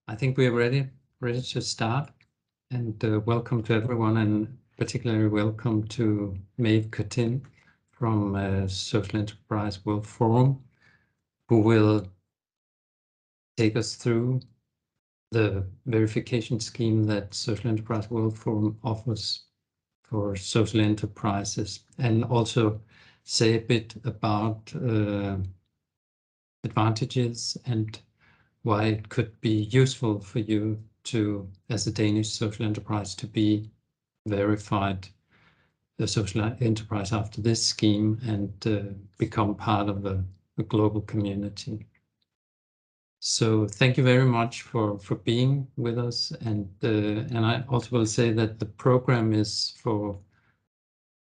I think we're ready to start. And welcome to everyone, and particularly welcome to Maeve Cotin from Social Enterprise World Forum, who will take us through the verification scheme that Social Enterprise World Forum offers for social enterprises, and also say a bit about advantages and why it could be useful for you to, as a Danish social enterprise, to be verified the social enterprise after this scheme and become part of a global community. So thank you very much for being with us, and I also will say that the program is for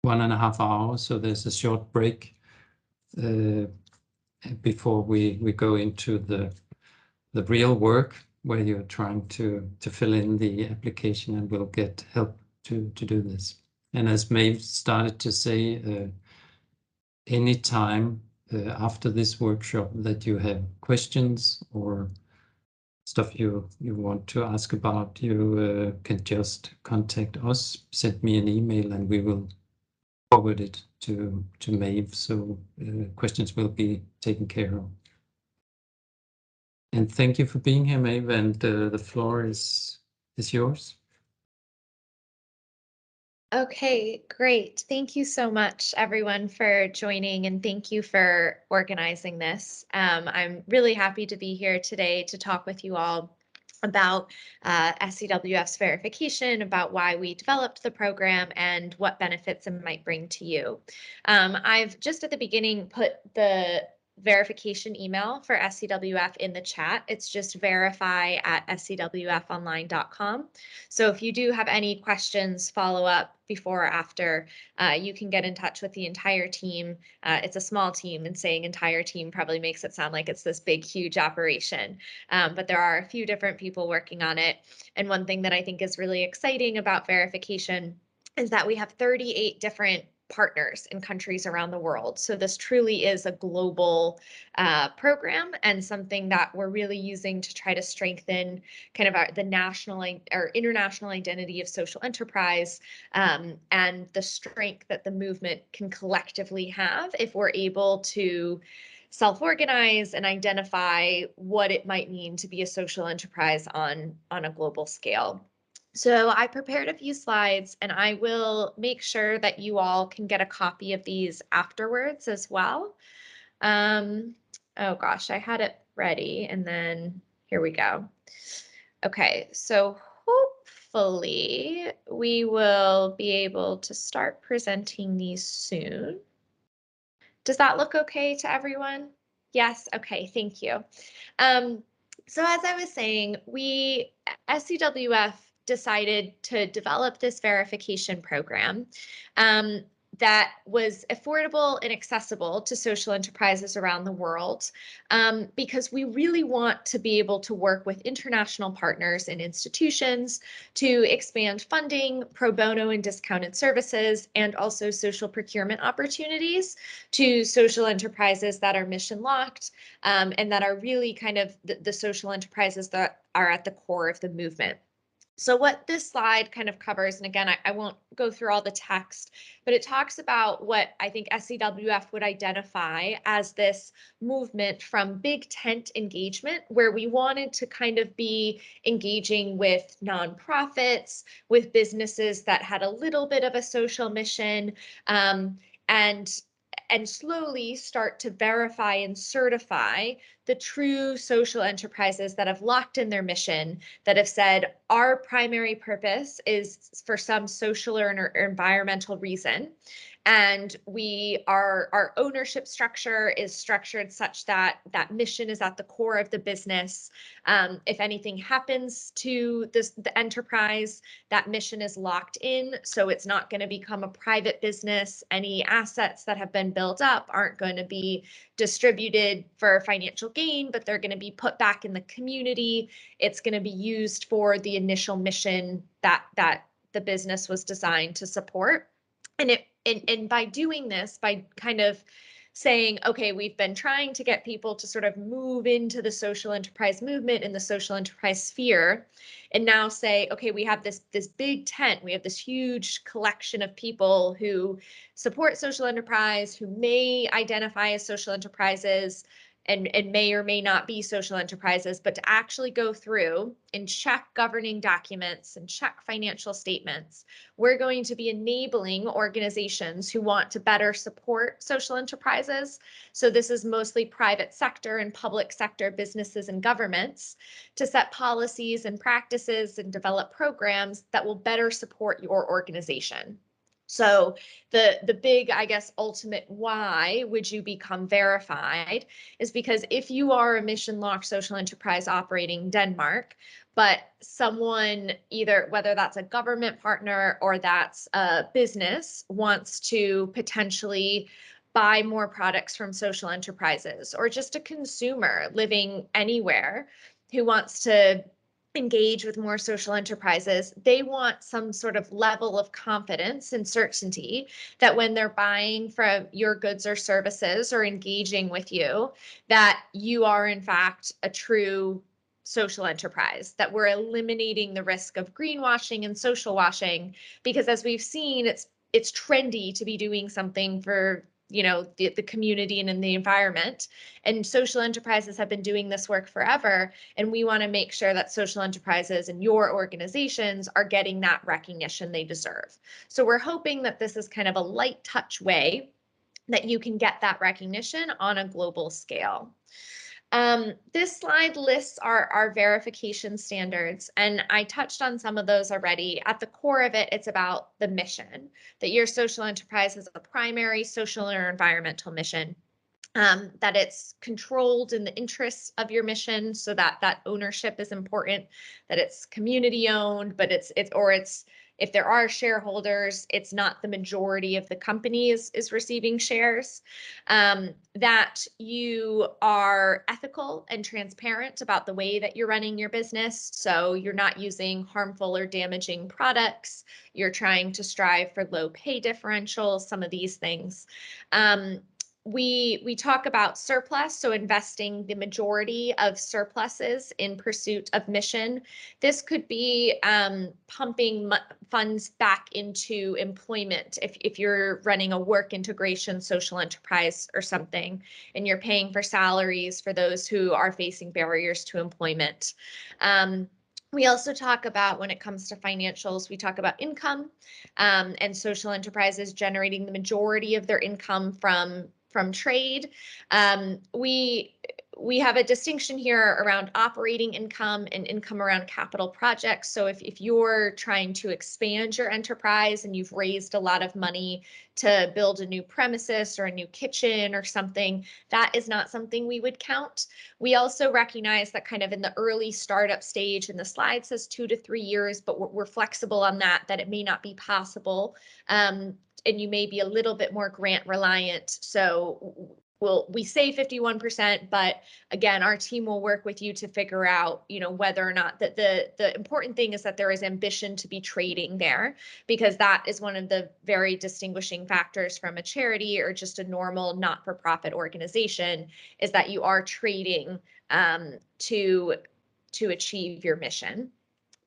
1.5 hours, so there's a short break before we go into the real work, where you're trying to fill in the application, and we'll get help to do this. And as Maeve started to say, any time after this workshop that you have questions or stuff you want to ask about, you can just contact us, send me an email, and we will forward it to Maeve, so questions will be taken care of. And thank you for being here, Maeve, and the floor is yours. Okay, great. Thank you so much, everyone, for joining, and thank you for organizing this. I'm really happy to be here today to talk with you all about SEWF's verification, about why we developed the program, and what benefits it might bring to you. I've just at the beginning put the verification email for SEWF in the chat. It's just verify@secwfonline.com. So if you do have any questions, follow up before or after, you can get in touch with the entire team. It's a small team, and saying entire team probably makes it sound like it's this big, huge operation. But there are a few different people working on it. And one thing that I think is really exciting about verification is that we have 38 different partners in countries around the world. So this truly is a global program, and something that we're really using to try to strengthen kind of the national or international identity of social enterprise, and the strength that the movement can collectively have if we're able to self-organize and identify what it might mean to be a social enterprise on a global scale. So I prepared a few slides, and I will make sure that you all can get a copy of these afterwards as well. Oh gosh, I had it ready, and then here we go. Okay, so hopefully we will be able to start presenting these soon. Does that look okay to everyone? Yes, okay, thank you. So as I was saying, SEWF decided to develop this verification program that was affordable and accessible to social enterprises around the world, because we really want to be able to work with international partners and institutions to expand funding, pro bono and discounted services, and also social procurement opportunities to social enterprises that are mission locked, and that are really kind of the social enterprises that are at the core of the movement. So what this slide kind of covers, and again, I won't go through all the text, but it talks about what I think SEWF would identify as this movement from big tent engagement, where we wanted to kind of be engaging with nonprofits, with businesses that had a little bit of a social mission, and slowly start to verify and certify the true social enterprises that have locked in their mission, that have said our primary purpose is for some social or environmental reason. And our ownership structure is structured such that that mission is at the core of the business. If anything happens to the enterprise, that mission is locked in, so it's not going to become a private business. Any assets that have been built up aren't going to be distributed for financial gain, but they're going to be put back in the community. It's going to be used for the initial mission that the business was designed to support. And by doing this, by kind of saying, okay, we've been trying to get people to sort of move into the social enterprise movement in the social enterprise sphere, and now say, okay, we have this big tent, we have this huge collection of people who support social enterprise, who may identify as social enterprises, and may or may not be social enterprises, but to actually go through and check governing documents and check financial statements. We're going to be enabling organizations who want to better support social enterprises. So this is mostly private sector and public sector businesses and governments, to set policies and practices and develop programs that will better support your organization. So the big, I guess, ultimate why would you become verified is because if you are a mission-locked social enterprise operating in Denmark, but someone, either whether that's a government partner or that's a business, wants to potentially buy more products from social enterprises, or just a consumer living anywhere who wants to engage with more social enterprises, they want some sort of level of confidence and certainty that when they're buying from your goods or services or engaging with you, that you are in fact a true social enterprise, that we're eliminating the risk of greenwashing and social washing, because as we've seen, it's trendy to be doing something for the community and in the environment, and social enterprises have been doing this work forever, and we want to make sure that social enterprises and your organizations are getting that recognition they deserve. So we're hoping that this is kind of a light touch way that you can get that recognition on a global scale. This slide lists our verification standards, and I touched on some of those already. At the core of it, it's about the mission, that your social enterprise has a primary social or environmental mission, that it's controlled in the interests of your mission, so that ownership is important, that it's community owned, but it's if there are shareholders, it's not the majority of the company is receiving shares, that you are ethical and transparent about the way that you're running your business. So you're not using harmful or damaging products. You're trying to strive for low pay differentials, some of these things. We talk about surplus, so investing the majority of surpluses in pursuit of mission. This could be pumping funds back into employment. If you're running a work integration social enterprise or something, and you're paying for salaries for those who are facing barriers to employment. We also talk about, when it comes to financials, we talk about income, and social enterprises generating the majority of their income from trade. We have a distinction here around operating income and income around capital projects. So if you're trying to expand your enterprise and you've raised a lot of money to build a new premises or a new kitchen or something, that is not something we would count. We also recognize that kind of in the early startup stage, and the slide says 2 to 3 years, but we're flexible on that it may not be possible. And you may be a little bit more grant reliant. So we say 51%, but again, our team will work with you to figure out, whether or not that the important thing is that there is ambition to be trading there, because that is one of the very distinguishing factors from a charity or just a normal not-for-profit organization, is that you are trading to achieve your mission.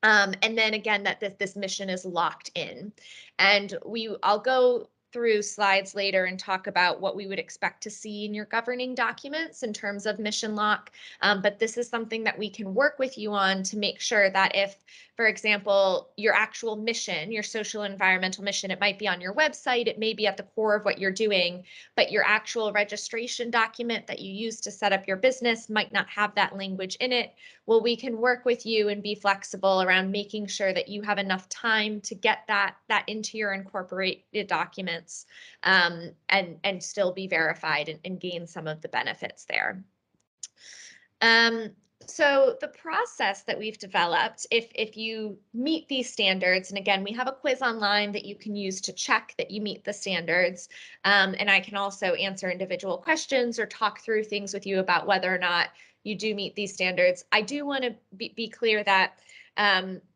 And then again, that this mission is locked in. And I'll go through slides later and talk about what we would expect to see in your governing documents in terms of mission lock. But this is something that we can work with you on to make sure that if, for example, your actual mission, your social environmental mission, it might be on your website, it may be at the core of what you're doing, but your actual registration document that you use to set up your business might not have that language in it. Well, we can work with you and be flexible around making sure that you have enough time to get that into your incorporated documents, and still be verified and gain some of the benefits there. So the process that we've developed, if you meet these standards, and again, we have a quiz online that you can use to check that you meet the standards, and I can also answer individual questions or talk through things with you about whether or not you do meet these standards. I do want to be clear that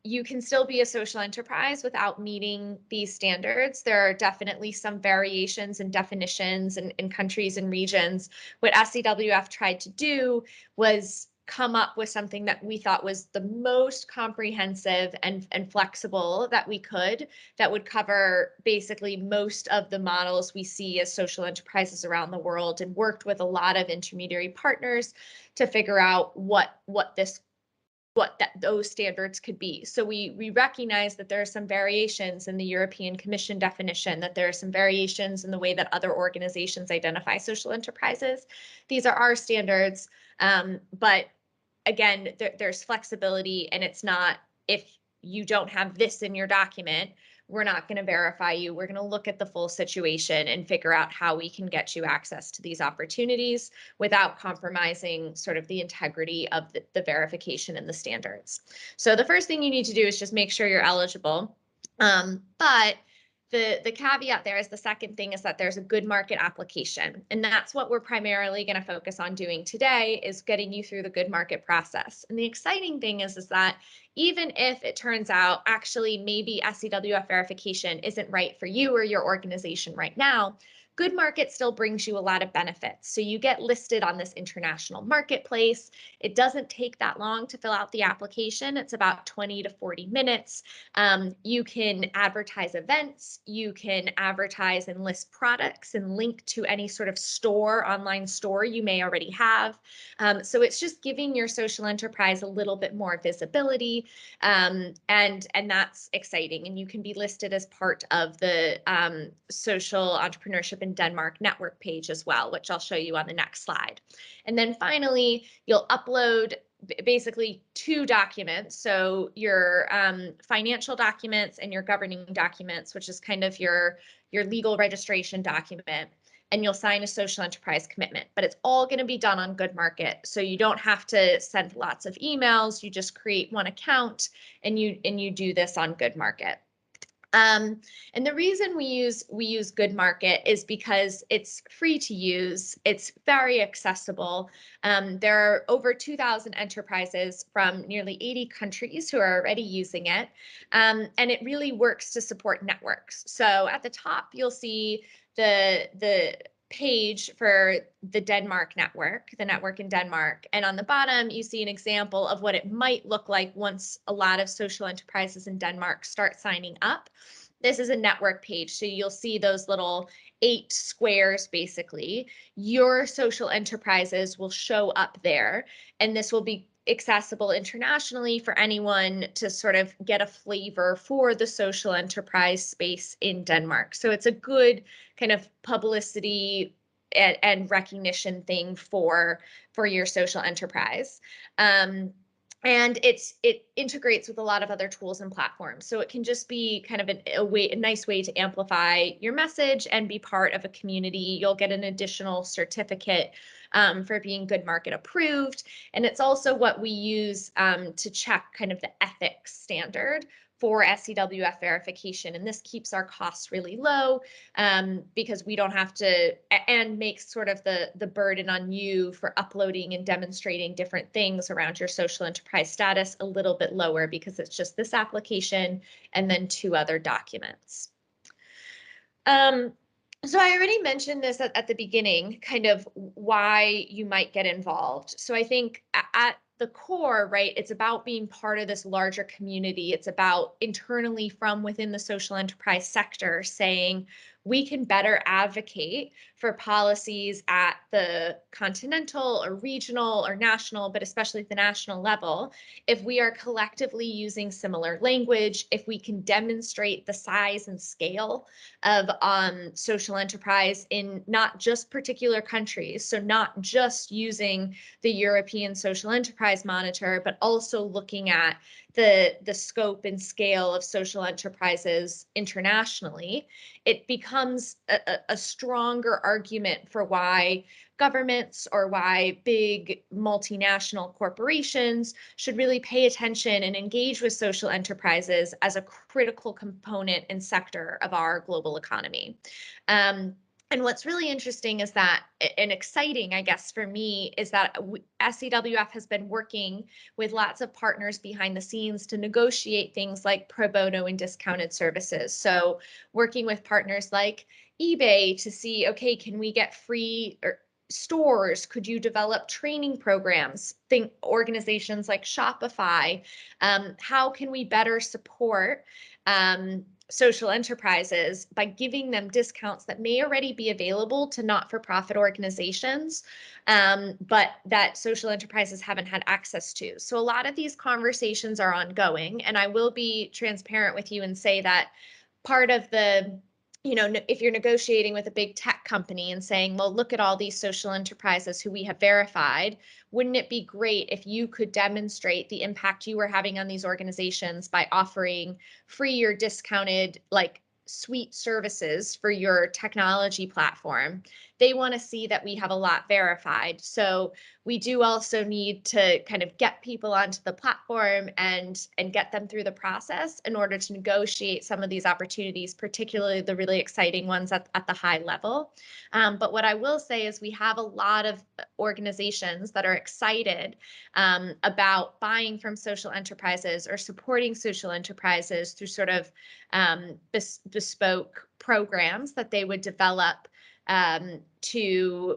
You can still be a social enterprise without meeting these standards. There are definitely some variations in definitions in countries and regions. What SEWF tried to do was come up with something that we thought was the most comprehensive and flexible that we could, that would cover basically most of the models we see as social enterprises around the world, and worked with a lot of intermediary partners to figure out what those standards could be. So we recognize that there are some variations in the European Commission definition, that there are some variations in the way that other organizations identify social enterprises. These are our standards, but again, there's flexibility, and it's not, if you don't have this in your document, we're not going to verify you. We're going to look at the full situation and figure out how we can get you access to these opportunities without compromising sort of the integrity of the verification and the standards. So the first thing you need to do is just make sure you're eligible. But the caveat there is, the second thing is that there's a good market application. And that's what we're primarily going to focus on doing today, is getting you through the good market process. And the exciting thing is that even if it turns out actually maybe SEWF verification isn't right for you or your organization right now, good market still brings you a lot of benefits. So you get listed on this international marketplace. It doesn't take that long to fill out the application. It's about 20 to 40 minutes. You can advertise events. You can advertise and list products and link to any sort of store, online store you may already have. So it's just giving your social enterprise a little bit more visibility, and that's exciting. And you can be listed as part of the social entrepreneurship in Denmark network page as well, which I'll show you on the next slide. And then finally, you'll upload basically 2 documents. So your financial documents and your governing documents, which is kind of your legal registration document. And you'll sign a social enterprise commitment, but it's all going to be done on Good Market. So you don't have to send lots of emails. You just create one account and you do this on Good Market. And the reason we use Good Market is because it's free to use. It's very accessible. There are over 2,000 enterprises from nearly 80 countries who are already using it. And it really works to support networks. So at the top, you'll see the page for the Denmark network, the network in Denmark. And on the bottom, you see an example of what it might look like once a lot of social enterprises in Denmark start signing up. This is a network page. So you'll see those little 8 squares, basically. Your social enterprises will show up there, and this will be accessible internationally for anyone to sort of get a flavor for the social enterprise space in Denmark. So it's a good kind of publicity and recognition thing for your social enterprise. And it integrates with a lot of other tools and platforms. So it can just be kind of a nice way to amplify your message and be part of a community. You'll get an additional certificate for being Good Market approved. And it's also what we use to check kind of the ethics standard for SEWF verification. And this keeps our costs really low because we don't have to, and makes sort of the burden on you for uploading and demonstrating different things around your social enterprise status a little bit lower, because it's just this application and then 2 other documents. So I already mentioned this at the beginning, kind of why you might get involved. So I think at the core, right, it's about being part of this larger community. It's about internally from within the social enterprise sector saying, we can better advocate for policies at the continental or regional or national, but especially at the national level, if we are collectively using similar language, if we can demonstrate the size and scale of social enterprise in not just particular countries, so not just using the European Social Enterprise Monitor, but also looking at the scope and scale of social enterprises internationally, it becomes a stronger argument for why governments or why big multinational corporations should really pay attention and engage with social enterprises as a critical component and sector of our global economy. And what's really interesting is that, and exciting, I guess, for me, is that SEWF has been working with lots of partners behind the scenes to negotiate things like pro bono and discounted services. So working with partners like eBay to see, okay, can we get free stores? Could you develop training programs? Think organizations like Shopify. How can we better support social enterprises by giving them discounts that may already be available to not-for-profit organizations, but that social enterprises haven't had access to. So a lot of these conversations are ongoing, and I will be transparent with you and say that part of the, if you're negotiating with a big tech company and saying, well, look at all these social enterprises who we have verified, wouldn't it be great if you could demonstrate the impact you were having on these organizations by offering free or discounted, like, suite services for your technology platform? They want to see that we have a lot verified. So we do also need to kind of get people onto the platform and get them through the process in order to negotiate some of these opportunities, particularly the really exciting ones at the high level. But what I will say is we have a lot of organizations that are excited about buying from social enterprises or supporting social enterprises through sort of bespoke programs that they would develop to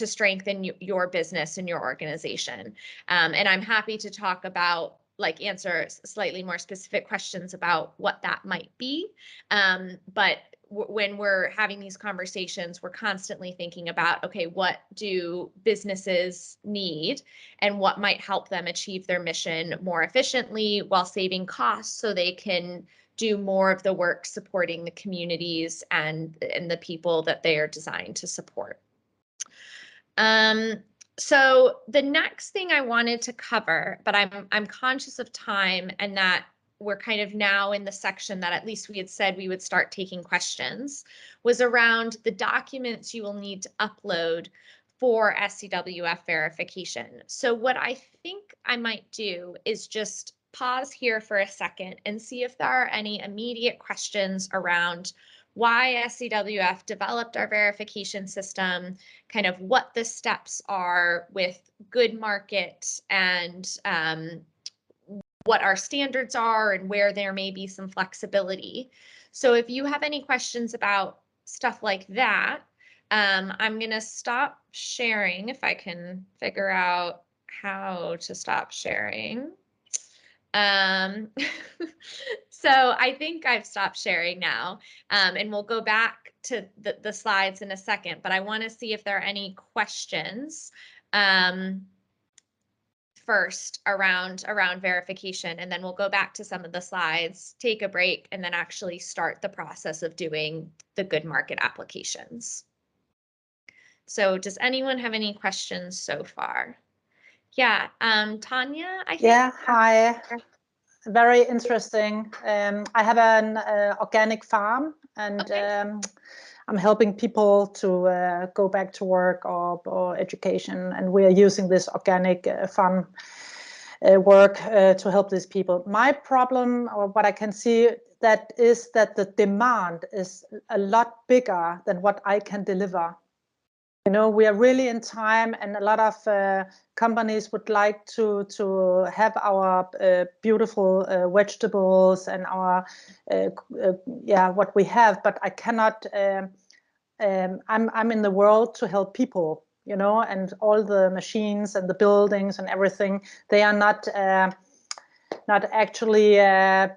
strengthen your business and your organization. And I'm happy to talk about, like, answer slightly more specific questions about what that might be. But when we're having these conversations, we're constantly thinking about, okay, what do businesses need and what might help them achieve their mission more efficiently while saving costs so they can do more of the work supporting the communities and the people that they are designed to support. So the next thing I wanted to cover, but I'm conscious of time and that we're kind of now in the section that at least we had said we would start taking questions, was around the documents you will need to upload for SEWF verification. So what I think I might do is just pause here for a second and see if there are any immediate questions around why SEWF developed our verification system, kind of what the steps are with good market and what our standards are and where there may be some flexibility. So if you have any questions about stuff like that, I'm going to stop sharing if I can figure out how to stop sharing. So I think I've stopped sharing now, and we'll go back to the slides in a second, but I want to see if there are any questions first around verification, and then we'll go back to some of the slides, take a break, and then actually start the process of doing the good market applications. So does anyone have any questions so far? Yeah, Tanya, I think. Yeah, hi. Very interesting. I have an organic farm, and okay. I'm helping people to go back to work or education, and we are using this organic farm work to help these people. My problem, or what I can see, that is that the demand is a lot bigger than what I can deliver. You know, we are really in time, and a lot of companies would like to have our beautiful vegetables and our what we have, but I cannot. I'm in the world to help people, you know, and all the machines and the buildings and everything, they are not actually. I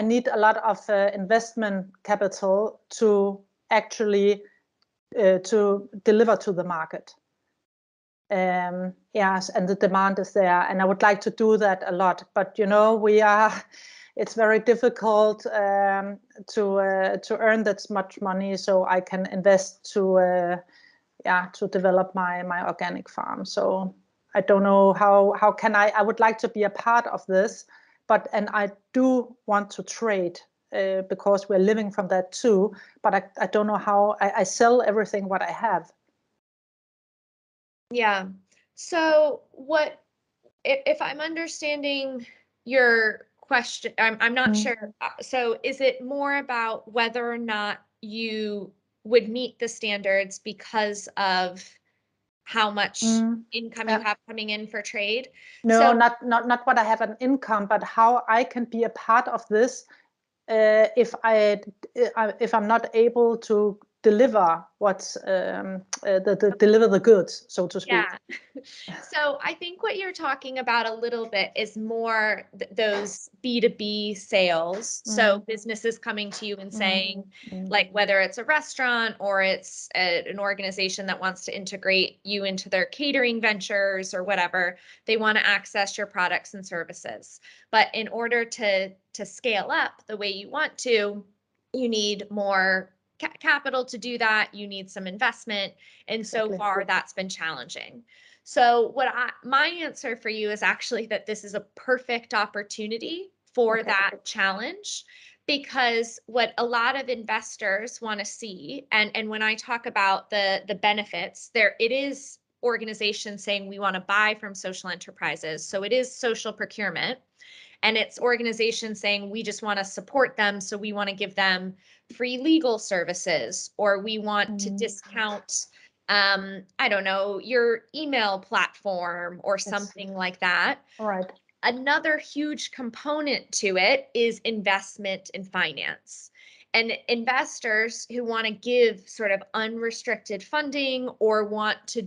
need a lot of investment capital to actually. To deliver to the market. Yes, and the demand is there, and I would like to do that a lot, but you know, it's very difficult to earn that much money so I can invest to develop my organic farm. So I don't know how can I would like to be a part of this, and I do want to trade. Because we're living from that too, but I don't know how I sell everything what I have. Yeah. So what, if I'm understanding your question, I'm not sure. So is it more about whether or not you would meet the standards because of how much income you have coming in for trade. No, so, not what I have an income, but how I can be a part of this if I'm not able to deliver what's deliver the goods, so to speak. Yeah. So I think what you're talking about a little bit is more those B2B sales. So businesses coming to you and saying, like, whether it's a restaurant or it's an organization that wants to integrate you into their catering ventures or whatever, they want to access your products and services. But in order to scale up the way you want to, you need more capital to do that. You need some investment. And so far that's been challenging. So my answer for you is actually that this is a perfect opportunity for that challenge, because what a lot of investors want to see, and when I talk about the benefits, it is organizations saying we want to buy from social enterprises. So it is social procurement. And it's organizations saying we just want to support them. So we want to give them free legal services, or we want to discount, I don't know, your email platform or something like that. All right. Another huge component to it is investment in finance. And investors who want to give sort of unrestricted funding or want to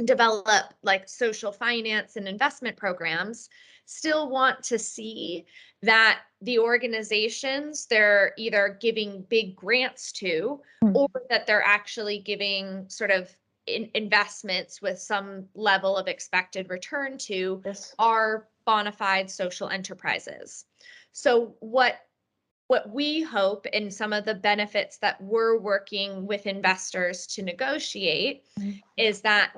develop like social finance and investment programs still want to see that the organizations they're either giving big grants to or that they're actually giving sort of investments with some level of expected return to are bona fide social enterprises. So what we hope, and some of the benefits that we're working with investors to negotiate, is that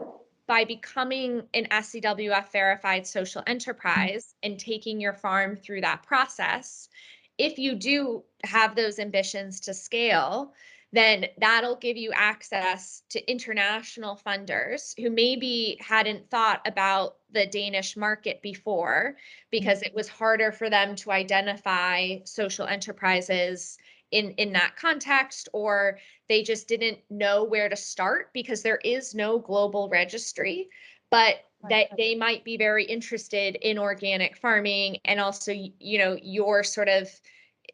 by becoming an SEWF verified social enterprise and taking your farm through that process, if you do have those ambitions to scale, then that'll give you access to international funders who maybe hadn't thought about the Danish market before because it was harder for them to identify social enterprises in that context, or they just didn't know where to start because there is no global registry, but that they might be very interested in organic farming. And also, you know, you're sort of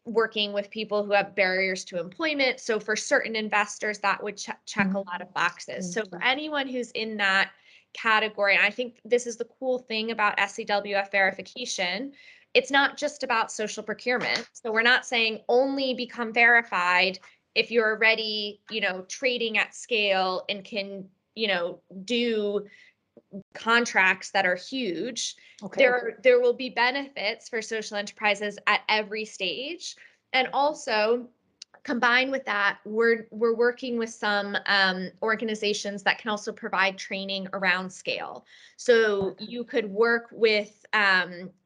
working with people who have barriers to employment. So for certain investors, that would check a lot of boxes. So for anyone who's in that category, and I think this is the cool thing about SEWF verification, it's not just about social procurement. So we're not saying only become verified if you're already, you know, trading at scale and can, you know, do contracts that are huge. There will be benefits for social enterprises at every stage. And also, combined with that, we're working with some organizations that can also provide training around scale. So you could work with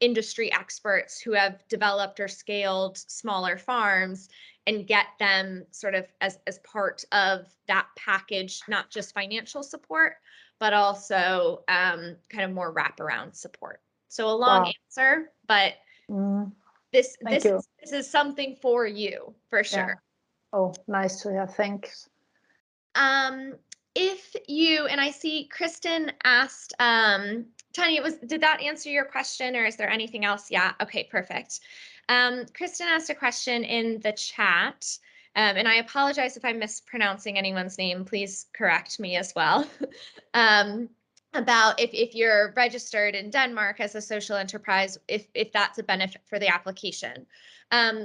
industry experts who have developed or scaled smaller farms and get them sort of as part of that package, not just financial support, but also kind of more wraparound support. So a long answer, but this is something for you for sure. Yeah. Oh, nice to hear. Thanks. If you, and I see Kristen asked, Tanya, did that answer your question, or is there anything else? Yeah. Okay, perfect. Kristen asked a question in the chat, and I apologize if I'm mispronouncing anyone's name. Please correct me as well. About if you're registered in Denmark as a social enterprise, if that's a benefit for the application.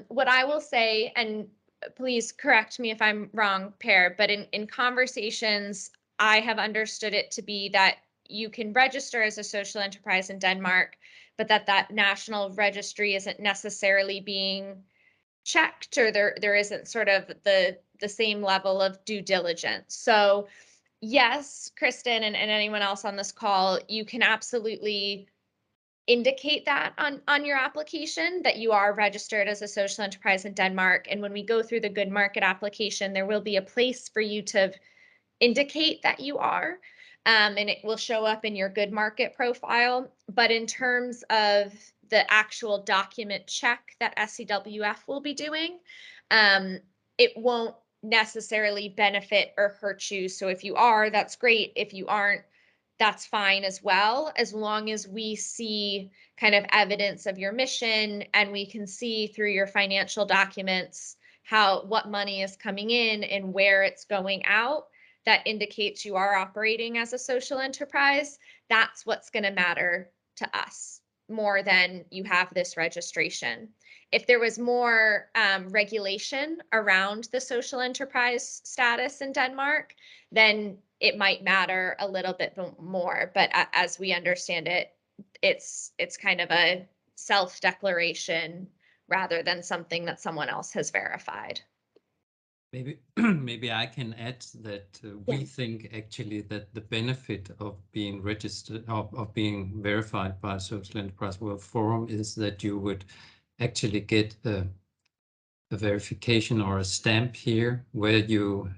What I will say, and please correct me if I'm wrong, Per, but in conversations, I have understood it to be that you can register as a social enterprise in Denmark, but that national registry isn't necessarily being checked, or there isn't sort of the same level of due diligence. So yes, Kristen and anyone else on this call, you can absolutely indicate that on your application that you are registered as a social enterprise in Denmark. And when we go through the Good Market application, there will be a place for you to indicate that you are, and it will show up in your Good Market profile. But in terms of the actual document check that SEWF will be doing, it won't necessarily benefit or hurt you. So if you are, that's great. If you aren't, that's fine as well, as long as we see kind of evidence of your mission and we can see through your financial documents what money is coming in and where it's going out. That indicates you are operating as a social enterprise. That's what's going to matter to us more than you have this registration. If there was more regulation around the social enterprise status in Denmark, then it might matter a little bit more. But as we understand it, it's kind of a self-declaration rather than something that someone else has verified. Maybe maybe I can add that we think actually that the benefit of being registered, of being verified by Social Enterprise World Forum, is that you would actually get a verification or a stamp here where you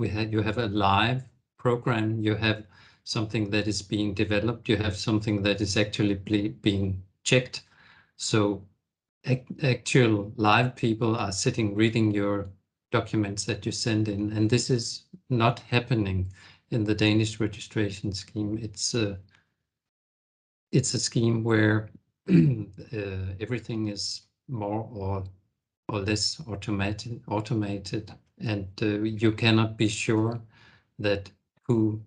have a live program, you have something that is being developed, you have something that is actually being checked. So actual live people are sitting reading your documents that you send in, and this is not happening in the Danish registration scheme. It's a scheme where everything is more or less automated, and you cannot be sure that who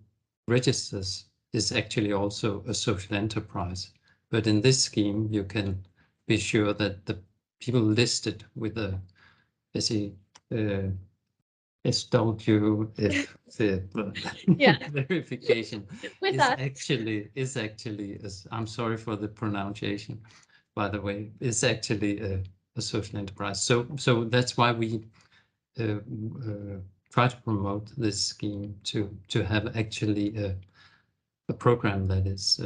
registers is actually also a social enterprise. But in this scheme, you can be sure that the people listed with a SEWF verification is actually, I'm sorry for the pronunciation, by the way, is actually a social enterprise. So that's why we try to promote this scheme to have actually a program that is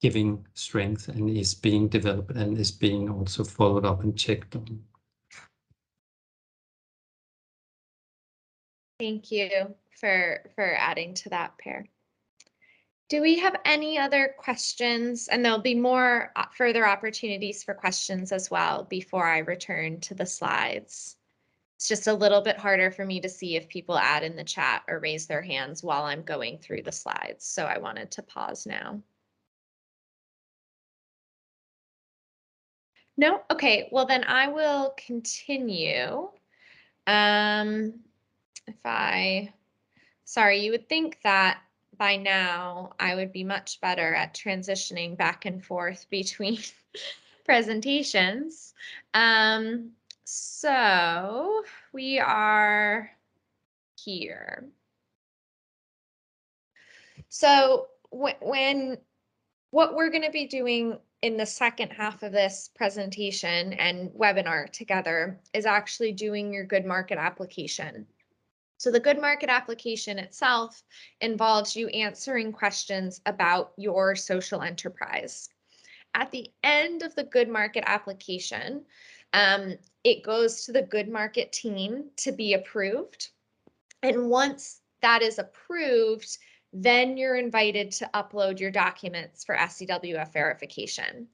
giving strength and is being developed and is being also followed up and checked on. Thank you for adding to that, Per. Do we have any other questions? And there'll be more further opportunities for questions as well before I return to the slides. It's just a little bit harder for me to see if people add in the chat or raise their hands while I'm going through the slides. So I wanted to pause now. No? Okay, well then I will continue. Sorry, you would think that by now I would be much better at transitioning back and forth between presentations. So we are here. So what we're going to be doing in the second half of this presentation and webinar together is actually doing your good market application. So the good market application itself involves you answering questions about your social enterprise. At the end of the good market application, it goes to the good market team to be approved. And once that is approved, then you're invited to upload your documents for SEWF verification.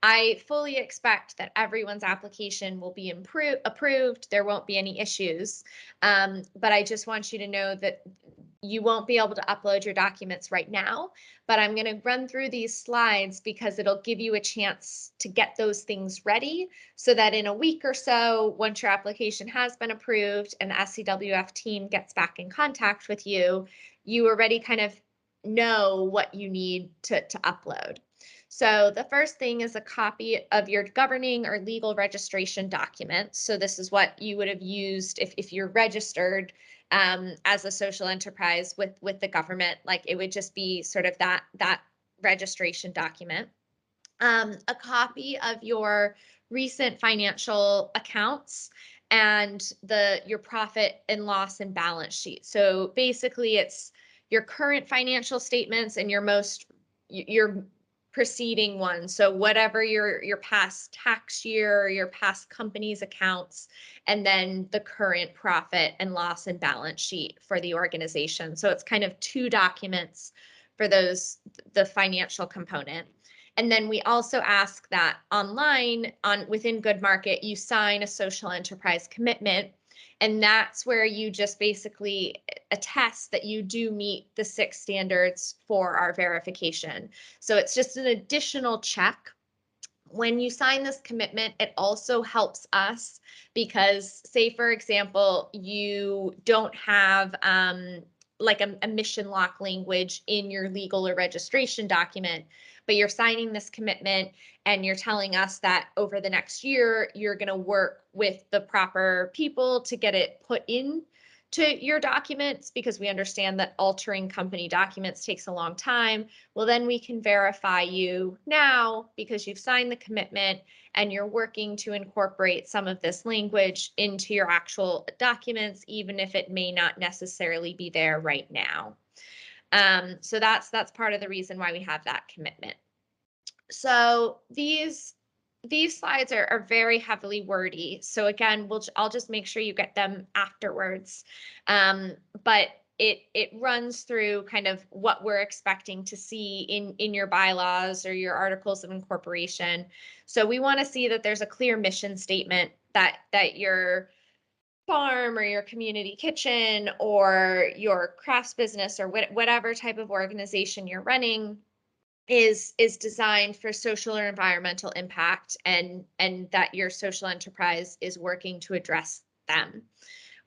I fully expect that everyone's application will be approved. There won't be any issues, but I just want you to know that you won't be able to upload your documents right now, but I'm going to run through these slides because it'll give you a chance to get those things ready so that in a week or so, once your application has been approved and the SEWF team gets back in contact with you, you already kind of know what you need to upload. So the first thing is a copy of your governing or legal registration document. So this is what you would have used if you're registered as a social enterprise with the government. Like it would just be sort of that registration document. A copy of your recent financial accounts and your profit and loss and balance sheet. So basically it's your current financial statements and your preceding one. So whatever your past tax year, your past company's accounts, and then the current profit and loss and balance sheet for the organization. So it's kind of two documents for the financial component. And then we also ask that online within Good Market, you sign a social enterprise commitment. And that's where you just basically attest that you do meet the 6 standards for our verification. So it's just an additional check. When you sign this commitment, it also helps us because, say, for example, you don't have like a mission lock language in your legal or registration document, but you're signing this commitment and you're telling us that over the next year, you're going to work with the proper people to get it put in to your documents, because we understand that altering company documents takes a long time. Well, then we can verify you now because you've signed the commitment and you're working to incorporate some of this language into your actual documents, even if it may not necessarily be there right now. So that's part of the reason why we have that commitment. So these slides are very heavily wordy. So again, I'll just make sure you get them afterwards. But it runs through kind of what we're expecting to see in your bylaws or your articles of incorporation. So we want to see that there's a clear mission statement that your farm or your community kitchen or your crafts business or whatever type of organization you're running is designed for social or environmental impact, and that your social enterprise is working to address them.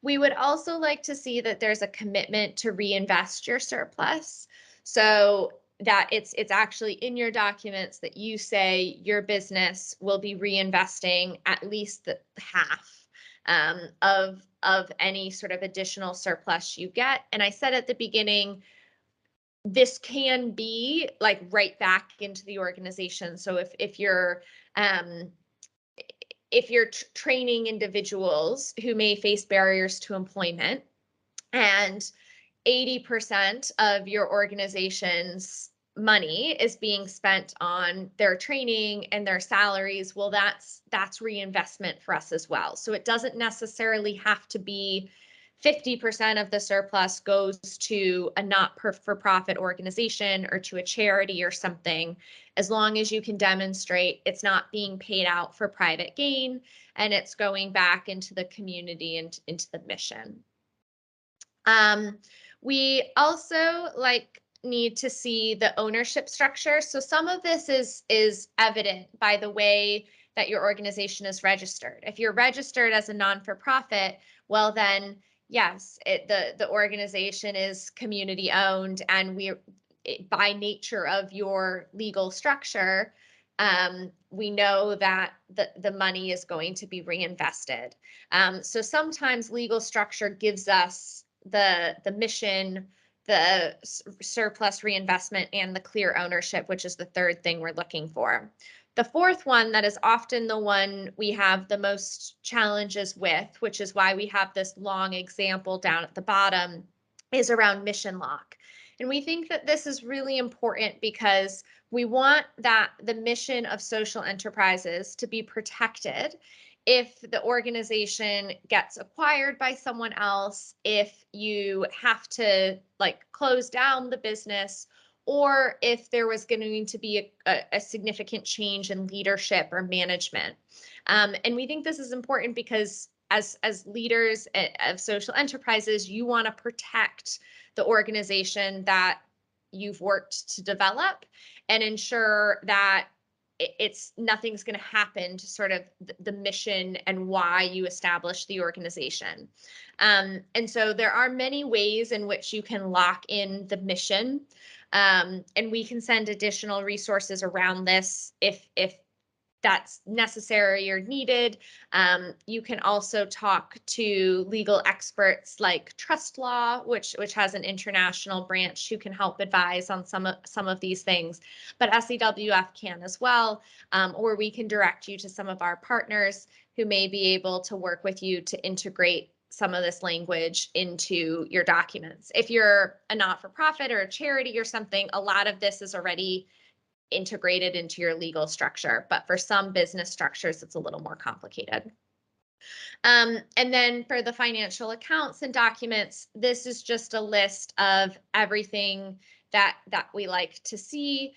We would also like to see that there's a commitment to reinvest your surplus, so that it's actually in your documents that you say your business will be reinvesting at least the half of any sort of additional surplus you get. And I said at the beginning, this can be like right back into the organization. So if you're training individuals who may face barriers to employment, and 80% of your organization's money is being spent on their training and their salaries, well, that's reinvestment for us as well. So it doesn't necessarily have to be 50% of the surplus goes to a not-for-profit organization or to a charity or something, as long as you can demonstrate it's not being paid out for private gain and it's going back into the community and into the mission. We also need to see the ownership structure. So some of this is evident by the way that your organization is registered. If you're registered as a non-for-profit, well then, yes, the organization is community owned, and by nature of your legal structure, we know that the money is going to be reinvested. So sometimes legal structure gives us the mission, the surplus reinvestment, and the clear ownership, which is the third thing we're looking for. The fourth one, that is often the one we have the most challenges with, which is why we have this long example down at the bottom, is around mission lock. And we think that this is really important because we want that the mission of social enterprises to be protected if the organization gets acquired by someone else, if you have to close down the business, or if there was going to be a significant change in leadership or management. And we think this is important because as leaders of social enterprises, you want to protect the organization that you've worked to develop and ensure that nothing's going to happen to sort of the mission and why you established the organization. And so there are many ways in which you can lock in the mission. And we can send additional resources around this if that's necessary or needed. You can also talk to legal experts like Trust Law, which has an international branch who can help advise on some of these things. But SEWF can as well, or we can direct you to some of our partners who may be able to work with you to integrate some of this language into your documents. If you're a not-for-profit or a charity or something, a lot of this is already integrated into your legal structure, but for some business structures, it's a little more complicated. And then for the financial accounts and documents, this is just a list of everything that we like to see.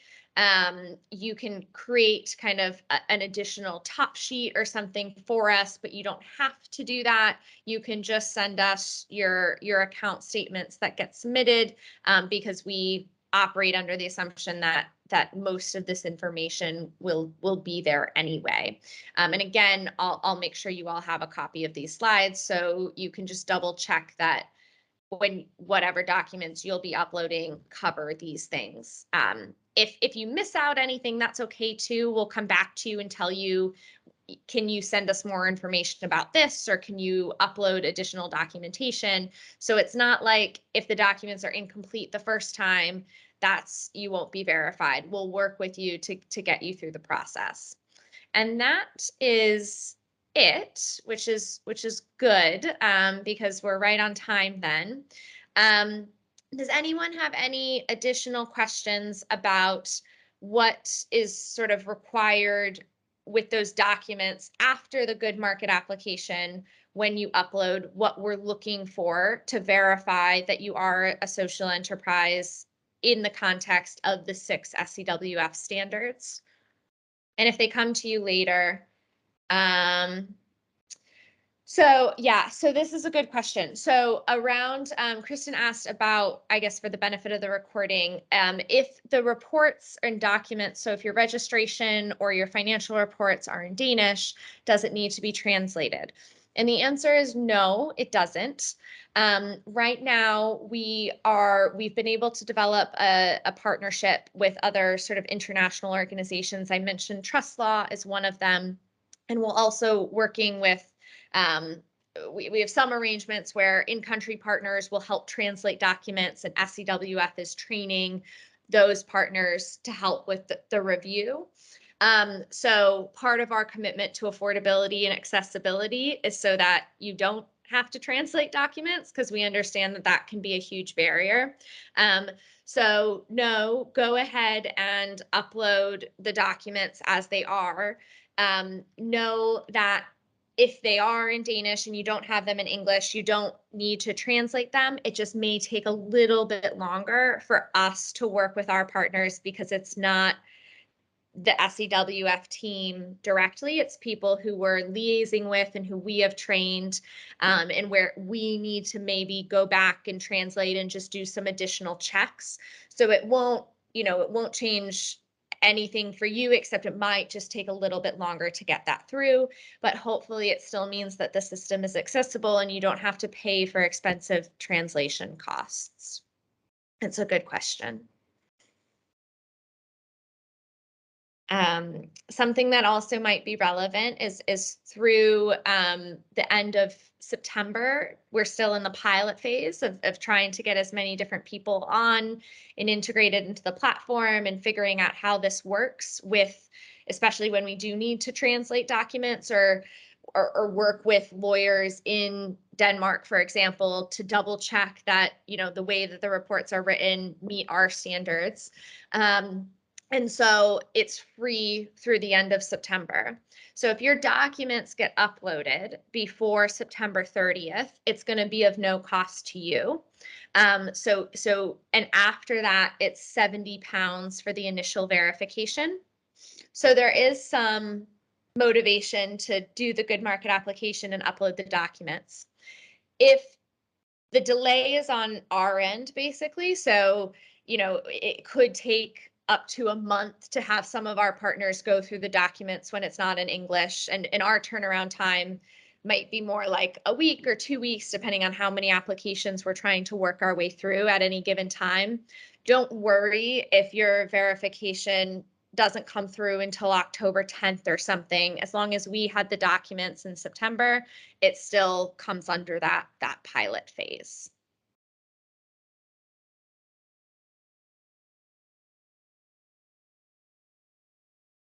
You can create kind of an additional top sheet or something for us, but you don't have to do that. You can just send us your account statements that get submitted, because we operate under the assumption that most of this information will be there anyway. And again, I'll make sure you all have a copy of these slides, so you can just double check that when whatever documents you'll be uploading cover these things. If you miss out anything, that's okay too. We'll come back to you and tell you, can you send us more information about this, or can you upload additional documentation? So it's not like if the documents are incomplete the first time, you won't be verified. We'll work with you to get you through the process. And that is it, which is good, because we're right on time then. Does anyone have any additional questions about what is sort of required with those documents after the good market application when you upload, what we're looking for to verify that you are a social enterprise in the context of the 6 SEWF standards? And if they come to you later, so this is a good question. So around, Kristen asked about, I guess for the benefit of the recording, if the reports and documents, so if your registration or your financial reports are in Danish, does it need to be translated? And the answer is no, it doesn't. Right now, we've been able to develop a partnership with other sort of international organizations. I mentioned Trust Law is one of them, and we're also working with, we have some arrangements where in-country partners will help translate documents, and SEWF is training those partners to help with the review. So part of our commitment to affordability and accessibility is so that you don't have to translate documents, because we understand that can be a huge barrier. So no, go ahead and upload the documents as they are. Know that if they are in Danish and you don't have them in English, you don't need to translate them. It just may take a little bit longer for us to work with our partners, because it's not the SEWF team directly. It's people who we're liaising with and who we have trained, and where we need to maybe go back and translate and just do some additional checks. So it won't change anything for you, except it might just take a little bit longer to get that through. But hopefully it still means that the system is accessible and you don't have to pay for expensive translation costs. It's a good question. Something that also might be relevant is through the end of September, we're still in the pilot phase of trying to get as many different people on and integrated into the platform, and figuring out how this works with, especially when we do need to translate documents or work with lawyers in Denmark, for example, to double check that, the way that the reports are written meet our standards. And so it's free through the end of September. So if your documents get uploaded before September 30th, it's going to be of no cost to you. And after that, it's £70 for the initial verification. So there is some motivation to do the good market application and upload the documents. If the delay is on our end, basically, so, it could take up to a month to have some of our partners go through the documents when it's not in English. And our turnaround time might be more like a week or 2 weeks, depending on how many applications we're trying to work our way through at any given time. Don't worry if your verification doesn't come through until October 10th or something. As long as we had the documents in September, it still comes under that pilot phase.